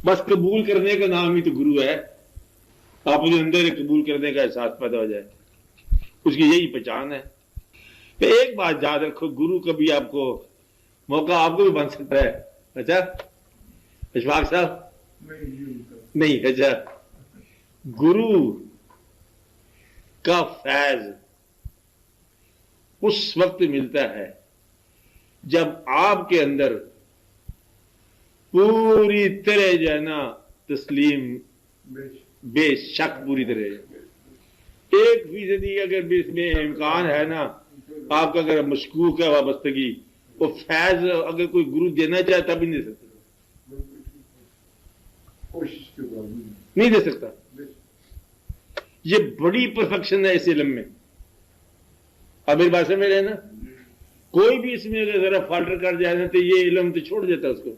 बस कबूल करने का नाम ही तो गुरु है। अपने अंदर कबूल करने का एहसास पैदा हो जाए, उसकी यही पहचान है। तो एक बात याद रखो, गुरु कभी आपको मौका आपको भी बन सकता है। अच्छा इशफाक साहब, नहीं अच्छा, गुरु का फैज उस वक्त मिलता है जब आपके अंदर पूरी तरह जो है ना तस्लीम, बेशक पूरी तरह 1% अगर इसमें इम्कान है ना आपका, अगर मशकूक है वाबस्तगी, वो फैज अगर कोई गुरु देना चाहे तब भी नहीं दे सकता, नहीं दे सकता। ये बड़ी परफेक्शन है इस इल्म में। अब मेरी बात समझ रहे हैं ना, कोई भी इसमें अगर जरा फाल्टर कर जाए ना तो ये इल्म तो छोड़ देता है उसको।